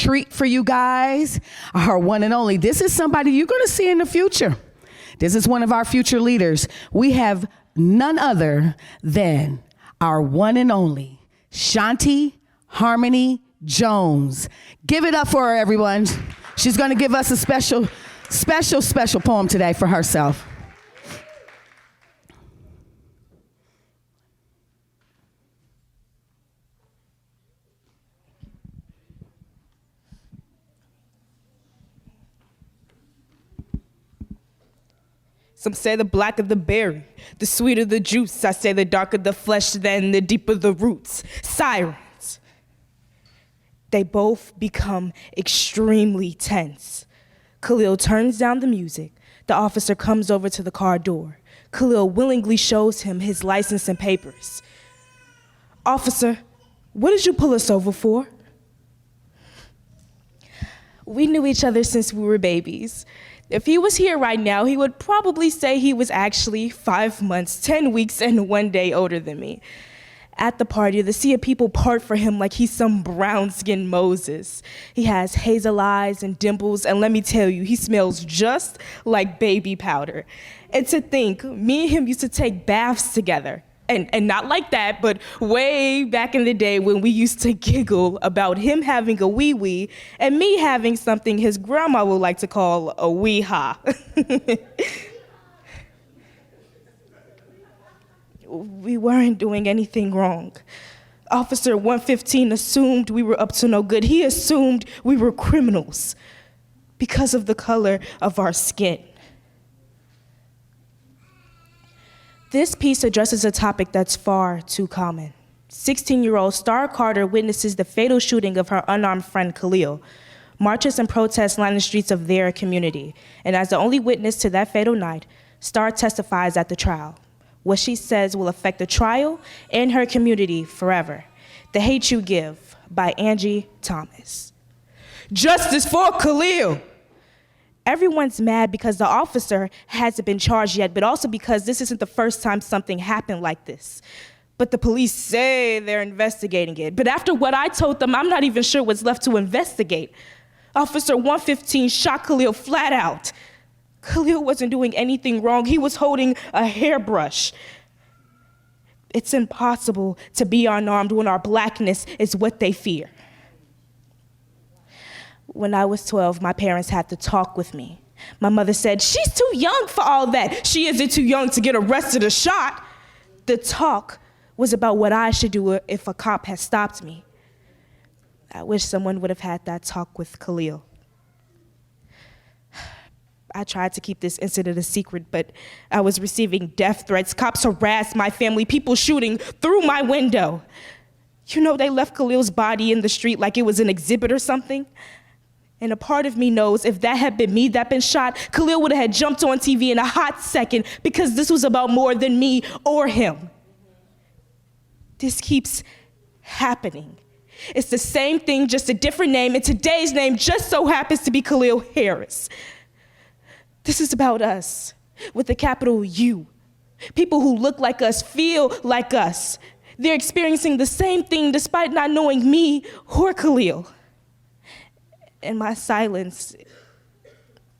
treat for you guys, our one and only. This is somebody you're going to see in the future. This is one of our future leaders. We have none other than our one and only Shanti Harmony Jones. Give it up for her, everyone. She's going to give us a special poem today for herself. Some say the blacker the berry, the sweeter the juice. I say the darker the flesh, then the deeper the roots. Sirens. They both become extremely tense. Khalil turns down the music. The officer comes over to the car door. Khalil willingly shows him his license and papers. Officer, what did you pull us over for? We knew each other since we were babies. If he was here right now, he would probably say he was actually 5 months, 10 weeks, and 1 day older than me. At the party, the sea of people part for him like he's some brown-skinned Moses. He has hazel eyes and dimples, and let me tell you, he smells just like baby powder. And to think, me and him used to take baths together. And not like that, but way back in the day when we used to giggle about him having a wee-wee and me having something his grandma would like to call a wee-ha. We weren't doing anything wrong. Officer 115 assumed we were up to no good. He assumed we were criminals because of the color of our skin. This piece addresses a topic that's far too common. 16-year-old Star Carter witnesses the fatal shooting of her unarmed friend Khalil. Marches and protests line the streets of their community. And as the only witness to that fatal night, Star testifies at the trial. What she says will affect the trial and her community forever. The Hate You Give by Angie Thomas. Justice for Khalil. Everyone's mad because the officer hasn't been charged yet, but also because this isn't the first time something happened like this. But the police say they're investigating it. But after what I told them, I'm not even sure what's left to investigate. Officer 115 shot Khalil flat out. Khalil wasn't doing anything wrong. He was holding a hairbrush. It's impossible to be unarmed when our blackness is what they fear. When I was 12, my parents had to talk with me. My mother said, "She's too young for all that. She isn't too young to get arrested or shot." The talk was about what I should do if a cop had stopped me. I wish someone would have had that talk with Khalil. I tried to keep this incident a secret, but I was receiving death threats. Cops harassed my family, people shooting through my window. You know, they left Khalil's body in the street like it was an exhibit or something. And a part of me knows if that had been me that been shot, Khalil would have had jumped on TV in a hot second because this was about more than me or him. This keeps happening. It's the same thing, just a different name, and today's name just so happens to be Khalil Harris. This is about us, with a capital U. People who look like us, feel like us. They're experiencing the same thing despite not knowing me or Khalil. And my silence,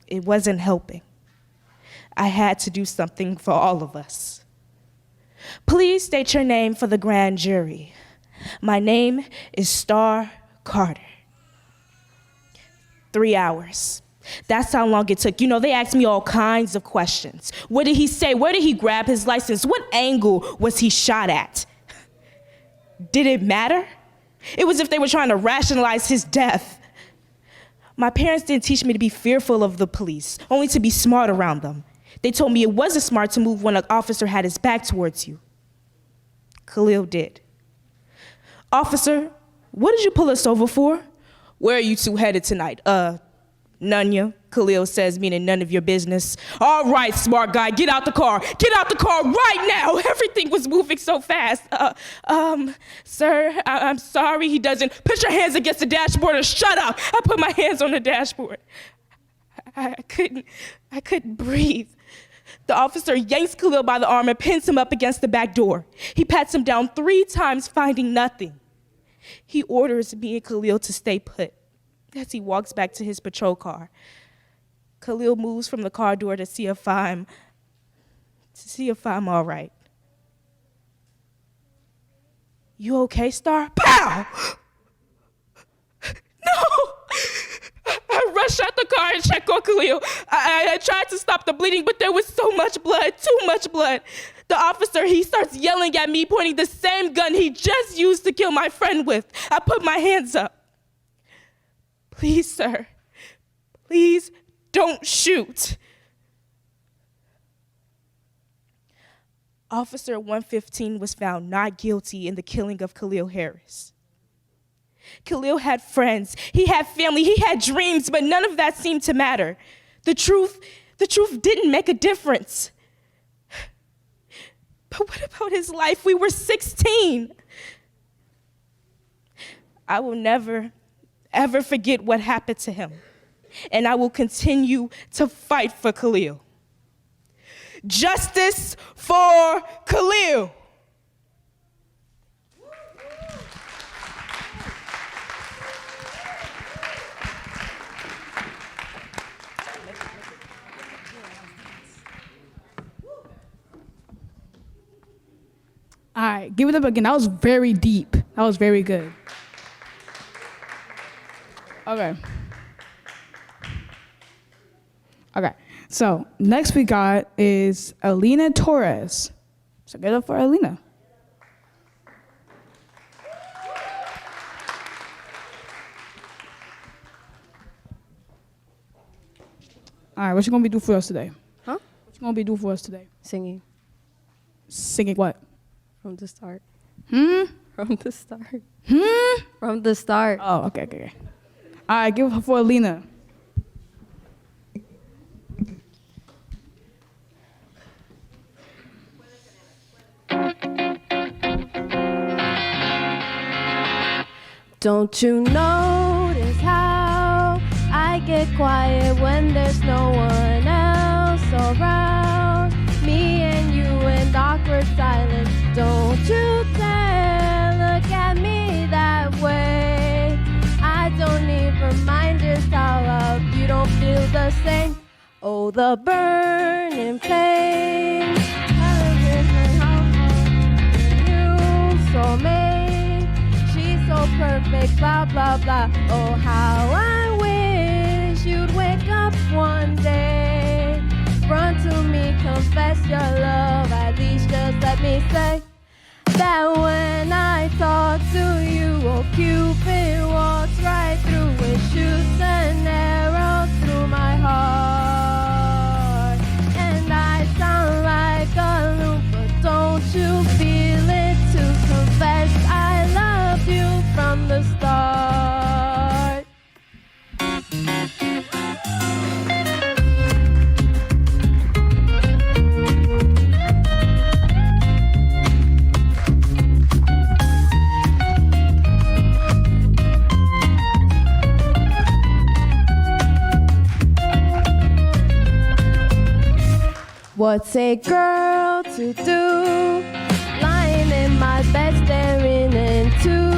it wasn't helping. I had to do something for all of us. Please state your name for the grand jury. My name is Star Carter. 3 hours. That's how long it took. You know, they asked me all kinds of questions. What did he say? Where did he grab his license? What angle was he shot at? Did it matter? It was as if they were trying to rationalize his death. My parents didn't teach me to be fearful of the police, only to be smart around them. They told me it wasn't smart to move when an officer had his back towards you. Khalil did. Officer, what did you pull us over for? Where are you two headed tonight? None, Khalil says, meaning none of your business. All right, smart guy, get out the car. Get out the car right now. Everything was moving so fast. Sir, I'm sorry. He doesn't. Put your hands against the dashboard and shut up. I put my hands on the dashboard. I couldn't breathe. The officer yanks Khalil by the arm and pins him up against the back door. He pats him down 3 times, finding nothing. He orders me and Khalil to stay put. as he walks back to his patrol car. Khalil moves from the car door to see if I'm all right. You okay, Star? Pow! No! I rushed out the car and checked on Khalil. I tried to stop the bleeding, but there was so much blood, too much blood. The officer, he starts yelling at me, pointing the same gun he just used to kill my friend with. I put my hands up. Please, sir, please don't shoot. Officer 115 was found not guilty in the killing of Khalil Harris. Khalil had friends, he had family, he had dreams, but none of that seemed to matter. The truth didn't make a difference. But what about his life? We were 16. I will never, ever forget what happened to him. And I will continue to fight for Khalil. Justice for Khalil. All right, give it up again. That was very deep. That was very good. Okay. Okay. So next we got is Alina Torres. So get up for Alina. All right, what you gonna be doing for us today? Huh? What you gonna be doing for us today? Singing Singing what? from the start. Hmm? From the start. Hmm? From the start. Oh, okay. All right, give it for Alina. Don't you notice how I get quiet when there's no one else around? Me and you in awkward silence. Don't you dare look at me that way. I don't need reminders how loud you don't feel the same. Oh, the burning pain. You so made, she's so perfect, blah, blah, blah. Oh, how I wish you'd wake up one day. Run to me, confess your love, at least just let me say that when I talk to you, oh, Cupid walks right through and shoots an arrow through my heart. And I sound like a loon, but don't you feel it to confess I loved you from the start? What's a girl to do? Lying in my bed staring into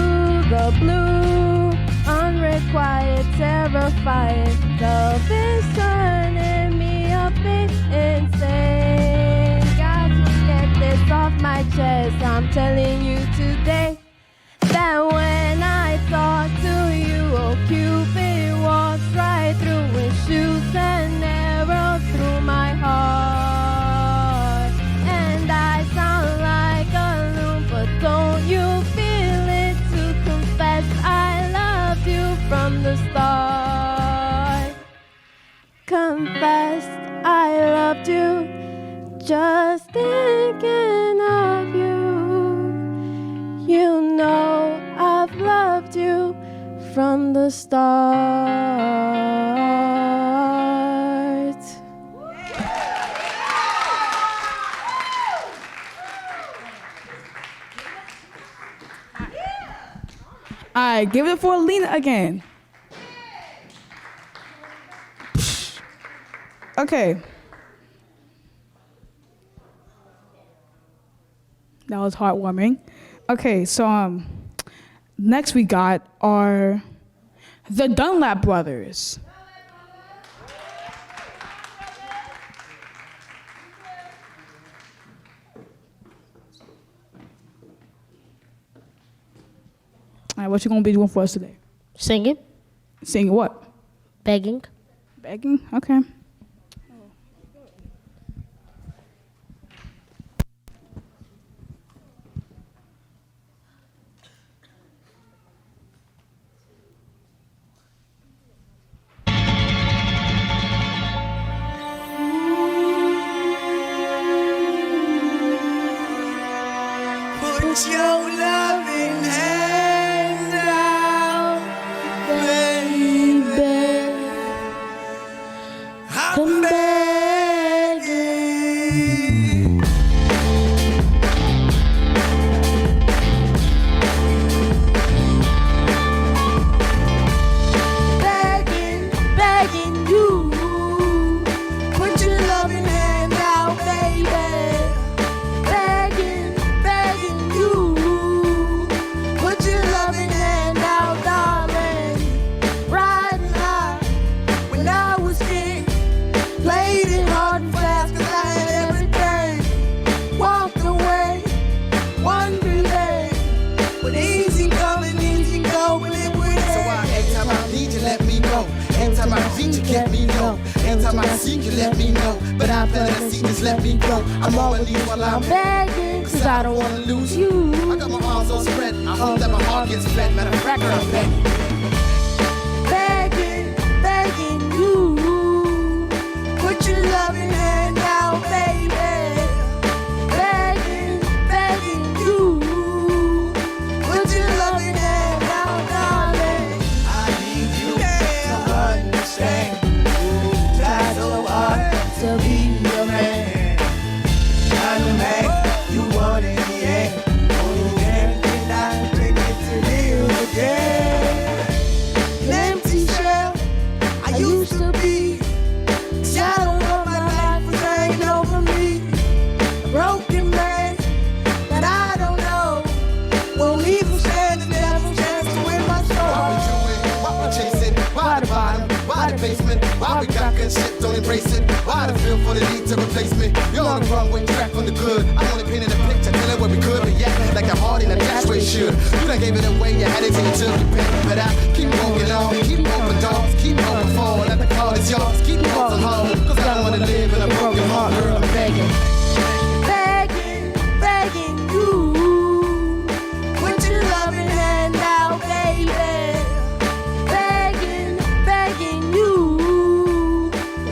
the blue. Unrequited, terrifying. Love is turning me a bit insane. Got to get this off my chest. I'm telling you today that when I talk to you, oh, Cupid walks right through and shoots an arrow through my heart. Don't you feel it to confess I loved you from the start? Confessed I loved you, just thinking of you. You know I've loved you from the start. All right, give it for Alina again. Okay. That was heartwarming. Okay, so next we got our the Dunlap brothers. All right, what you gonna be doing for us today? Singing, Singing what? begging. Begging? Okay. Put your loving hand out, baby. I'm begging. Begging, begging you. Put your loving hand out, baby. Begging, begging you. Put your loving hand out, darling. Riding high when I was king. Played it hard and fast 'cause I had everything. Walked away, wondering when easy coming, easy going, it would end. So every time I need you, let me know. Every time I need you, let me know. Every time I see you, let me know. But I better see, just let me go. I'm always while I'm Begging, 'cause I don't wanna lose you. I got my arms all spread. I hope that my heart gets fed. Matter of fact, I'm begging. Begging, begging you. Put your loving hand out, baby. Begging, begging you. Put your loving hand out, darling. I need you to understand. Try so hard To be your man. I'm the man you want in the end. Only then can I bring it to live again. An empty shell I used to be. Shadow of my life was hanging over me. A broken man that I don't know. Won't even stand the devil's chance to win my Why we soul. do it? Why we chasing? Why the bottom? Why the basement? Why we got good shit, don't embrace it? Why the feel for the need to replace me? You're on the wrong way, track from the good. I'm only painting a picture, telling what we could, but yet, like a heart in a dash where it should. You done gave it away, you had it till you took your pen. But I keep walking on, keep open doors, keep open forward, let the call is yours. Keep walking home, 'cause I don't wanna live in a broken heart, girl, I'm begging. Begging, begging you. Put your loving hand out, baby. Begging, begging you.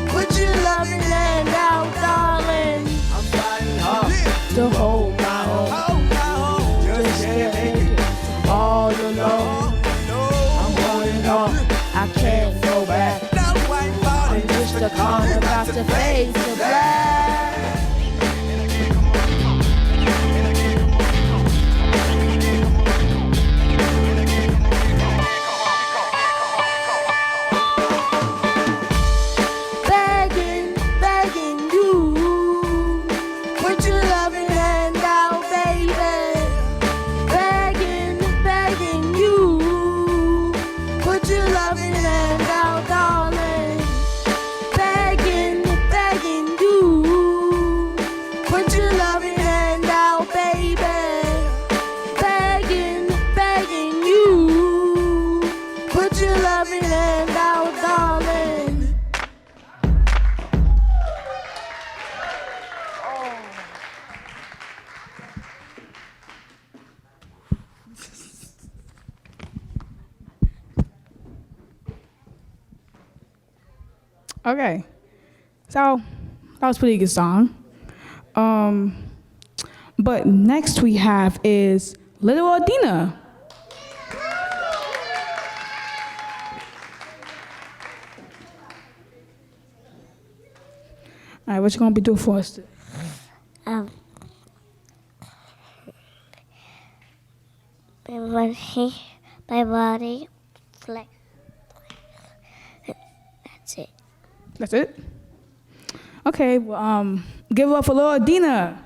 Put your loving hand out, darling. I'm fighting hard To hold my own. just can't make it All alone. I'm holding on. I can't go back. I'm just a call about to face the black. Begging, begging you. Put your loving hand out, baby. Begging, begging you. Put your loving hand out, darling. Begging, begging you. Put your loving hand out, baby. Begging, begging you. Put your loving hand out, darling. Okay. So that was a pretty good song. But next we have is Little Adina. All right, what you gonna be doing for us today? My body, flex. That's it. That's it? Okay, well, give it up for Little Adina.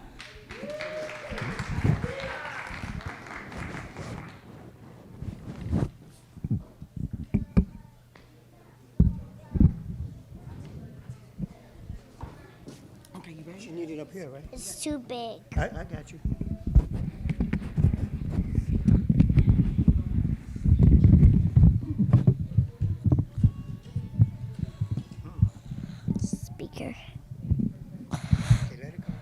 need it up here, right? It's too big. I got you. Speaker. Okay, let it go.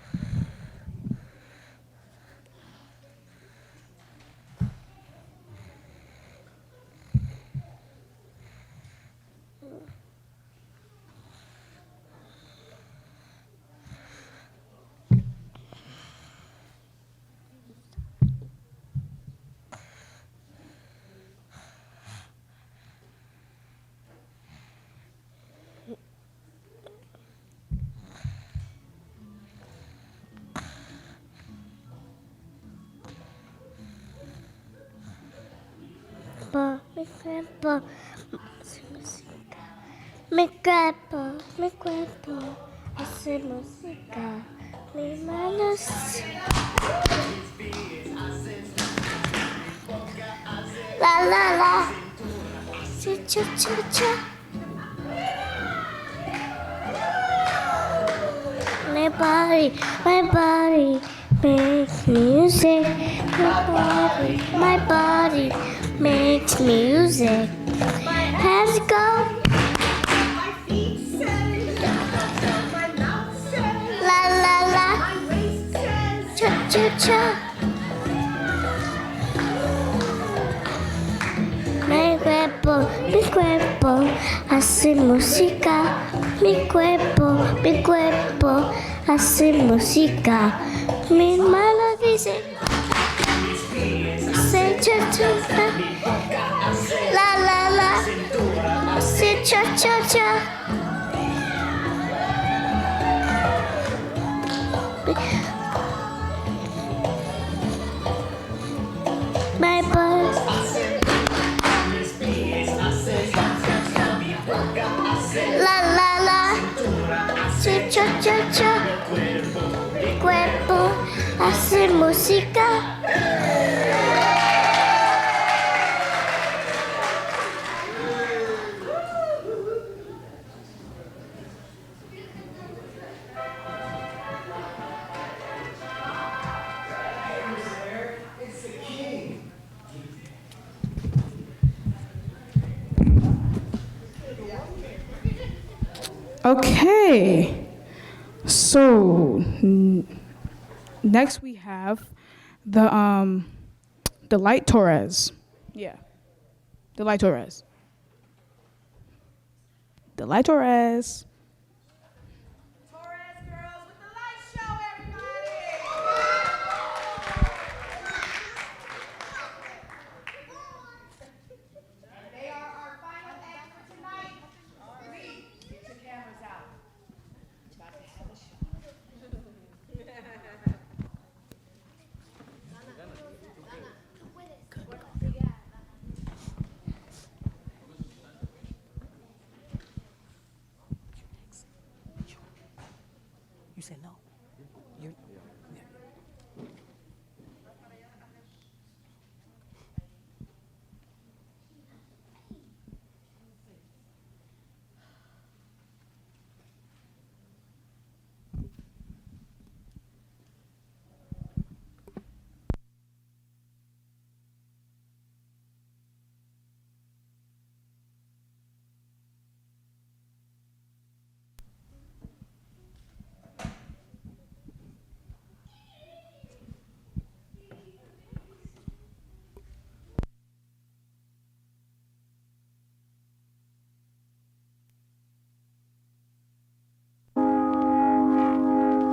Mi cuerpo hace música, mis manos. La la la, sí, cha cha cha. My body makes music. My body makes music. Hands go. La la la. Cha cha cha. Mi cuerpo hace música. Mi cuerpo hace música. Mi mano dice. Say cha cha cha. La la la. Say cha cha cha. My body. La la la. Say cha cha cha. Mi cuerpo hace música. Okay, so next we have the Light Torres. Yeah, the Light Torres. The Light Torres. Torres girls with the light show, everybody. They are our final act for tonight. Reed, get your cameras out. About to have a show. You said no. You're, yeah.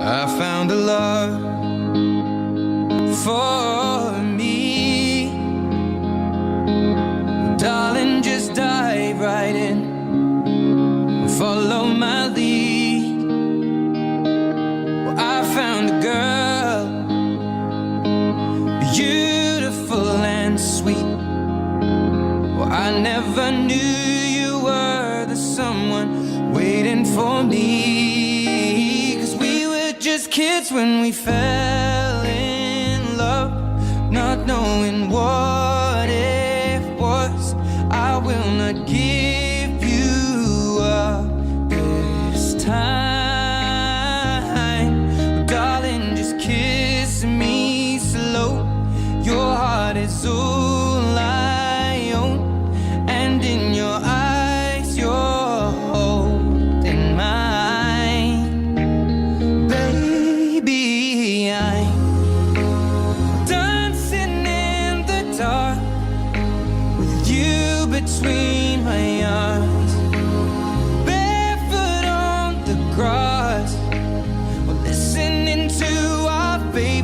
I found a love for me. Darling, just dive right in, follow my lead. Well, I found a girl, beautiful and sweet. Well, I never knew you were the someone waiting for me. Just kids when we fell in love, not knowing what it was. I will not give you up this time. We're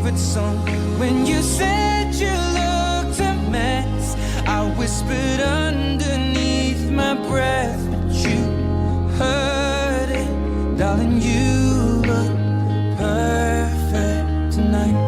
favorite song. When you said you looked a mess, I whispered underneath my breath, but you heard it, darling. You look perfect tonight.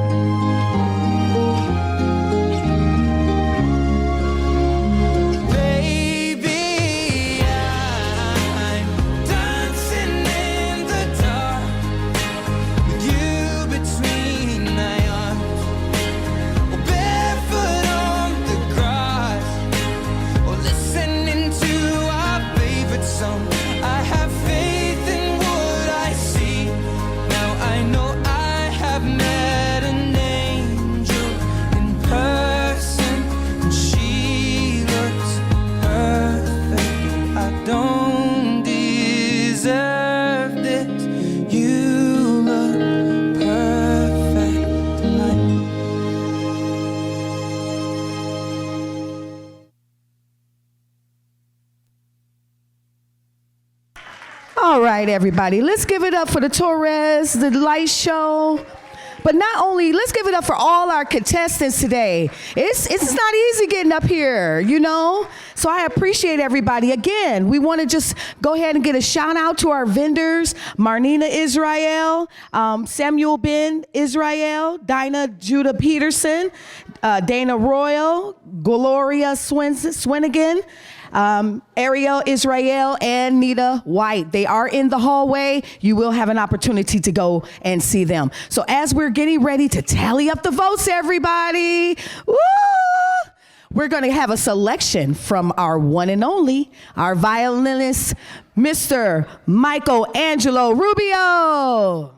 All right, everybody, let's give it up for the Torres, the light show. But not only, let's give it up for all our contestants today. It's not easy getting up here, you know? So I appreciate everybody. Again, we want to just go ahead and get a shout out to our vendors, Marnina Israel, Samuel Ben Israel, Dinah Judah Peterson, Dana Royal, Gloria Swinigan, Ariel Israel, and Nita White. They are in the hallway. You will have an opportunity to go and see them. So as we're getting ready to tally up the votes, everybody, woo, we're going to have a selection from our one and only, our violinist, Mr. Michael Angelo Rubio.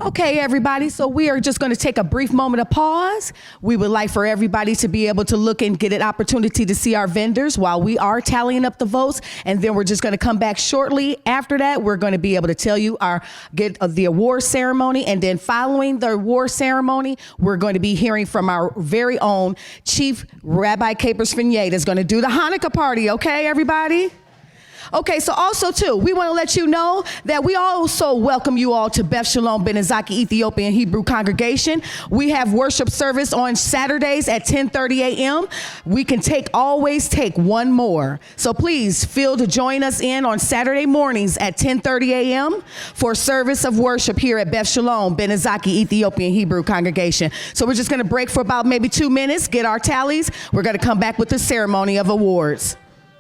Okay, everybody, so we are just going to take a brief moment of pause. We would like for everybody to be able to look and get an opportunity to see our vendors while we are tallying up the votes, and then we're just going to come back shortly. After that, we're going to be able to tell you get the award ceremony, and then following the award ceremony, we're going to be hearing from our very own Chief Rabbi Capers Finye that's going to do the Hanukkah party, okay, everybody? Okay, so also too, we want to let you know that we also welcome you all to BethShalomBZ-EHC Ethiopian Hebrew Congregation. We have worship service on Saturdays at 10:30 a.m. We can always take one more. So please feel to join us in on Saturday mornings at 10:30 a.m. for service of worship here at BethShalomBZ-EHC Ethiopian Hebrew Congregation. So we're just going to break for about maybe 2 minutes, get our tallies. We're going to come back with the ceremony of awards.